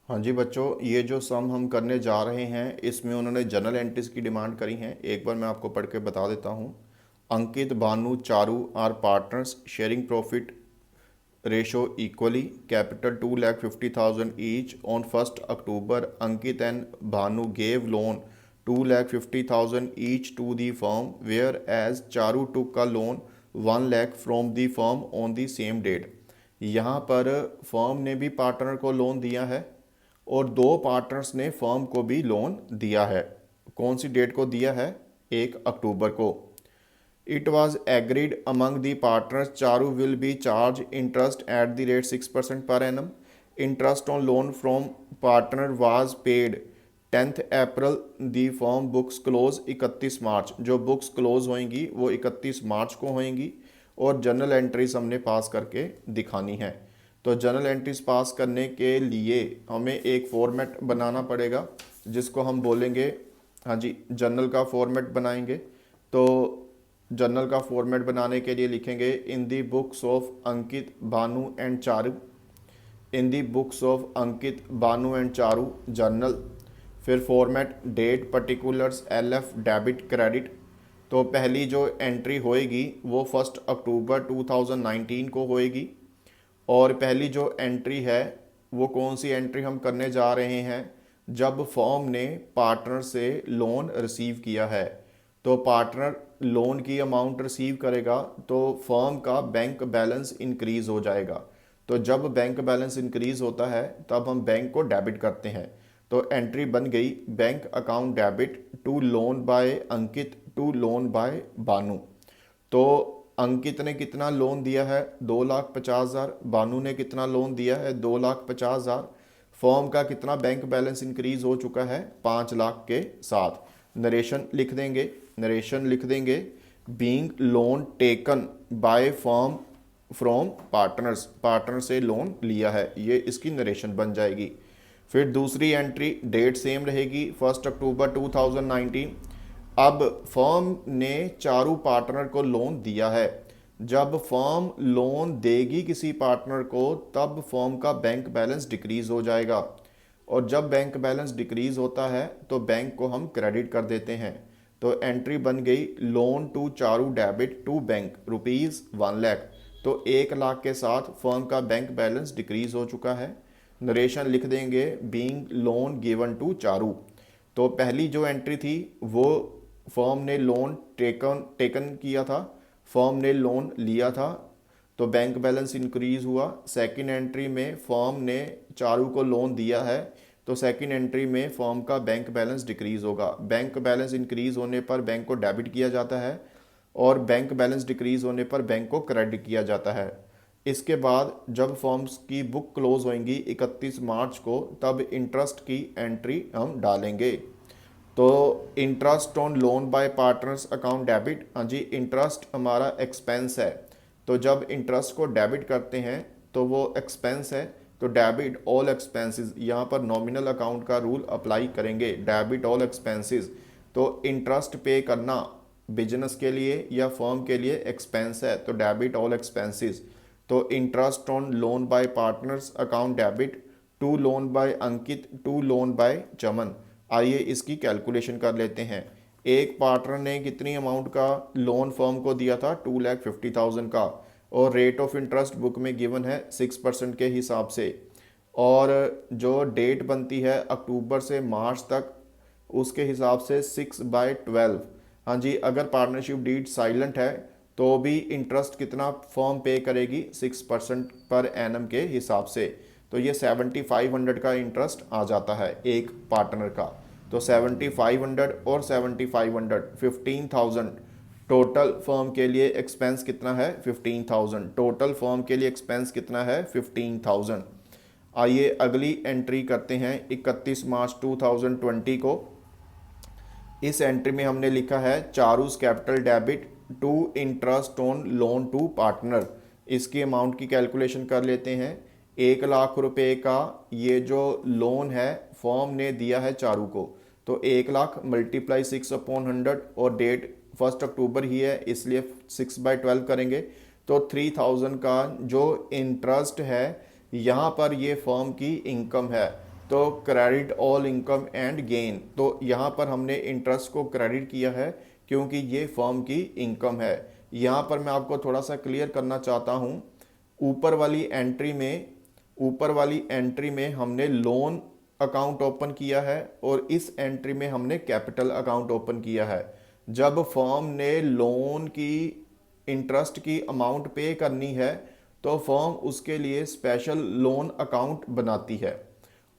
हाँ जी बच्चों, ये जो सम हम करने जा रहे हैं इसमें उन्होंने जर्नल एंट्रीज की डिमांड करी है। एक बार मैं आपको पढ़ के बता देता हूँ। Ankit, Bhanu, Charu are partners sharing profit ratio equally. Capital 2,50,000 each. On 1 October Ankit and Bhanu gave loan 2,50,000 each to the firm, where as Charu took का loan 1 lakh from the firm on the same date. यहाँ पर फर्म ने भी पार्टनर को लोन दिया है और दो पार्टनर्स ने फर्म को भी लोन दिया है। कौन सी डेट को दिया है? 1 अक्टूबर को। It was agreed among the partners Charu will be charge interest at the rate 6% per annum. Interest on loan from partner was paid 10 April. The firm books close 31 मार्च। जो बुक्स क्लोज होंगी वो 31 मार्च को होंगी और जर्नल एंट्रीज हमने पास करके दिखानी है। तो जर्नल एंट्रीज पास करने के लिए हमें एक फॉर्मेट बनाना पड़ेगा जिसको हम बोलेंगे, हाँ जी, जर्नल का फॉर्मेट बनाएंगे। तो जर्नल का फॉर्मेट बनाने के लिए लिखेंगे in the books of Ankit, Bhanu and Charu. In the books of Ankit, Bhanu and Charu journal. फिर format date particulars LF debit credit. तो पहली जो एंट्री होएगी वो 1 अक्टूबर 2019 को होएगी। और पहली जो एंट्री है वो कौन सी एंट्री हम करने जा रहे हैं? जब फर्म ने पार्टनर से लोन रिसीव किया है। तो पार्टनर लोन की अमाउंट रिसीव करेगा तो फर्म का बैंक बैलेंस इंक्रीज हो जाएगा। तो जब बैंक बैलेंस इंक्रीज होता है तब हम बैंक को डेबिट करते हैं। तो एंट्री बन गई bank account debit to loan by Ankit to loan by Bhanu. तो अंकित ने कितना लोन दिया है? 2,50,000। भानु ने कितना लोन दिया है? 2,50,000। फर्म का कितना बैंक बैलेंस इंक्रीज हो चुका है? 5 लाख के साथ। नरेशन लिख देंगे, नरेशन लिख देंगे being loan taken by firm from partners. Partner से लोन लिया है, ये इसकी नरेशन बन जाएगी। फिर दूसरी एंट्री डेट सेम रहेगी 1 अक्टूबर 2019। अब फर्म ने चारू पार्टनर को लोन दिया है। जब फर्म लोन देगी किसी पार्टनर को तब फर्म का बैंक बैलेंस डिक्रीज हो जाएगा और जब बैंक बैलेंस डिक्रीज होता है तो बैंक को हम क्रेडिट कर देते हैं। तो एंट्री बन गई loan to Charu debit to bank ₹1 lakh. तो 1 लाख के साथ फर्म का बैंक बैलेंस डिक्रीज हो चुका है। नरेशन लिख देंगे being loan given to Charu. तो पहली जो एंट्री थी वो फर्म ने लोन टेकन किया था, फर्म ने लोन लिया था तो बैंक बैलेंस इंक्रीज हुआ। सेकंड एंट्री में फर्म ने चारू को लोन दिया है तो सेकंड एंट्री में फर्म का बैंक बैलेंस डिक्रीज होगा। बैंक बैलेंस इंक्रीज होने पर बैंक को डेबिट किया जाता है और बैंक बैलेंस डिक्रीज होने पर बैंक को क्रेडिट किया जाता है। इसके बाद जब फर्म्स की बुक क्लोज होंगी 31 मार्च को तब इंटरेस्ट की एंट्री हम डालेंगे। तो interest on loan by partners account debit, हाँ जी, इंटरेस्ट हमारा एक्सपेंस है। तो जब इंटरेस्ट को डेबिट करते हैं तो वो एक्सपेंस है। तो डेबिट ऑल एक्सपेंसेस, यहाँ पर नॉमिनल अकाउंट का रूल अप्लाई करेंगे, डेबिट ऑल एक्सपेंसेस। तो इंटरेस्ट पे करना बिजनेस के लिए या फर्म के लिए एक्सपेंस है तो डेबिट ऑल एक्सपेंसेस। तो interest on loan by partners account debit to loan by Ankit to loan by Chaman. आइए इसकी कैलकुलेशन कर लेते हैं। एक पार्टनर ने कितनी अमाउंट का लोन फर्म को दिया था? 2,50,000 का। और रेट ऑफ इंटरेस्ट बुक में गिवन है 6% के हिसाब से। और जो डेट बनती है अक्टूबर से मार्च तक उसके हिसाब से 6/12। हाँ जी, अगर पार्टनरशिप डीड साइलेंट है तो भी इंटरेस्ट कितना फर्म पे करेगी? 6% पर एनम के हिसाब से। तो ये 7,500 का इंटरेस्ट आ जाता है एक पार्टनर का। तो 7,500 और 7,500 15,000 टोटल फर्म के लिए एक्सपेंस कितना है? 15,000। टोटल फर्म के लिए एक्सपेंस कितना है? 15,000। आइए अगली एंट्री करते हैं 31 मार्च 2020 को। इस एंट्री में हमने लिखा है Charu's capital debit to interest on loan to partner. इसकी अमाउंट की कैलकुलेशन कर लेते हैं। 1 लाख रुपए का ये जो लोन है फर्म ने दिया है चारू को, तो 1 लाख मल्टीप्लाई 6/100 और डेट 1 अक्टूबर ही है इसलिए 6/12 करेंगे। तो 3,000 का जो इंटरेस्ट है यहाँ पर ये फर्म की इनकम है। तो credit all income and gain, तो यहाँ पर हमने इंटरेस्ट को क्रेडिट किया है क्योंकि ये फर्म की इनकम है। यहाँ पर मैं आपको थोड़ा सा क्लियर करना चाहता हूँ, ऊपर वाली एंट्री में हमने लोन अकाउंट ओपन किया है और इस एंट्री में हमने कैपिटल अकाउंट ओपन किया है। जब फर्म ने लोन की इंटरेस्ट की अमाउंट पे करनी है तो फर्म उसके लिए स्पेशल लोन अकाउंट बनाती है,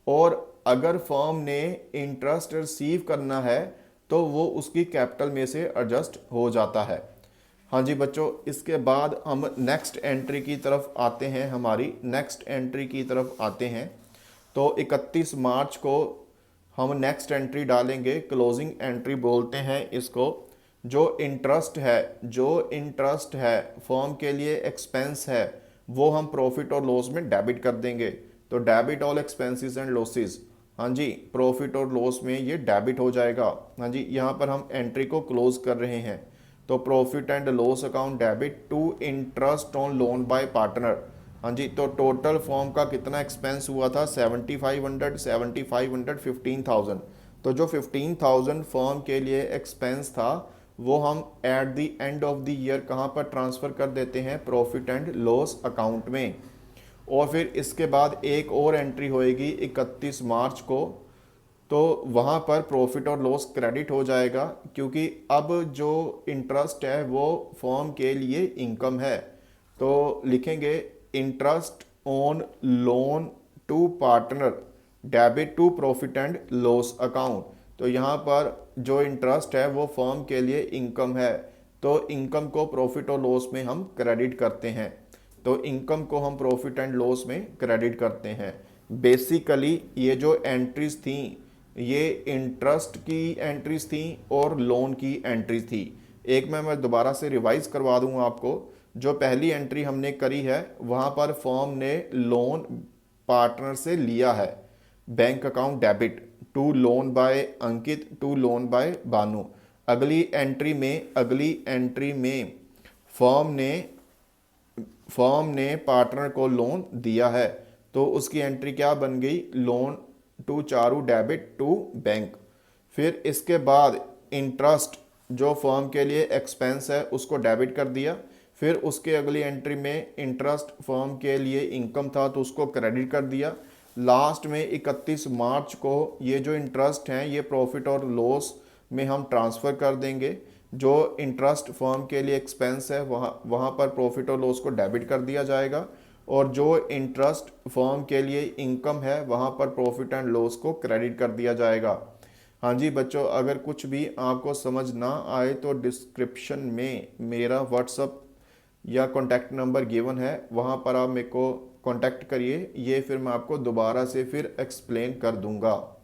और अगर फर्म ने इंटरेस्ट रिसीव करना है तो वो उसकी कैपिटल में से एडजस्ट हो जाता है। हाँ जी बच्चों, इसके बाद हम नेक्स्ट एंट्री की तरफ आते हैं, हमारी नेक्स्ट एंट्री की तरफ आते हैं। तो 31 मार्च को हम नेक्स्ट एंट्री डालेंगे, क्लोजिंग एंट्री बोलते हैं इसको। जो इंटरेस्ट है फर्म के लिए एक्सपेंस है, वो हम प्रॉफिट और लॉस में डेबिट कर देंगे। तो debit all expenses and losses, हाँ जी, प्रॉफिट और लॉस में ये डेबिट हो जाएगा। हाँ जी, यहाँ पर हम एंट्री को क्लोज कर रहे हैं। तो profit and loss account debit to interest on loan by partner. हाँ जी, तो टोटल फॉर्म का कितना एक्सपेंस हुआ था, 7500 15,000। तो जो 15,000 फॉर्म के लिए एक्सपेंस था वो हम at the end of the year कहाँ पर ट्रांसफ़र कर देते हैं, प्रॉफिट एंड लॉस अकाउंट में। और फिर इसके बाद एक और एंट्री होएगी 31 मार्च को, तो वहाँ पर प्रॉफिट और लॉस क्रेडिट हो जाएगा क्योंकि अब जो इंटरेस्ट है वो फॉर्म के लिए इनकम है। तो लिखेंगे interest on loan to partner debit to profit and loss account. तो यहाँ पर जो इंटरेस्ट है वो फर्म के लिए इनकम है, तो इनकम को प्रॉफिट और लॉस में हम क्रेडिट करते हैं। तो इनकम को हम प्रॉफिट एंड लॉस में क्रेडिट करते हैं। बेसिकली ये जो एंट्रीज थी ये इंटरेस्ट की एंट्रीज थी और लोन की एंट्रीज थी। एक मैं दोबारा से रिवाइज करवा दूँ आपको। जो पहली एंट्री हमने करी है वहाँ पर फर्म ने लोन पार्टनर से लिया है, bank account debit to loan by Ankit to loan by Banu. अगली एंट्री में फर्म ने पार्टनर को लोन दिया है, तो उसकी एंट्री क्या बन गई, loan to Charu debit to bank. फिर इसके बाद इंटरेस्ट जो फर्म के लिए एक्सपेंस है उसको डेबिट कर दिया। फिर उसके अगली एंट्री में इंटरेस्ट फर्म के लिए इनकम था तो उसको क्रेडिट कर दिया। लास्ट में 31 मार्च को ये जो इंटरेस्ट हैं ये प्रॉफिट और लॉस में हम ट्रांसफ़र कर देंगे। जो इंटरेस्ट फर्म के लिए एक्सपेंस है वहाँ पर प्रॉफिट और लॉस को डेबिट कर दिया जाएगा, और जो इंटरेस्ट फर्म के लिए इनकम है वहाँ पर प्रॉफिट एंड लॉस को क्रेडिट कर दिया जाएगा। हाँ जी बच्चों, अगर कुछ भी आपको समझ ना आए तो डिस्क्रिप्शन में मेरा व्हाट्सअप या कॉन्टैक्ट नंबर गिवन है, वहाँ पर आप मेरे को कॉन्टैक्ट करिए, ये फिर मैं आपको दोबारा से फिर एक्सप्लेन कर दूँगा।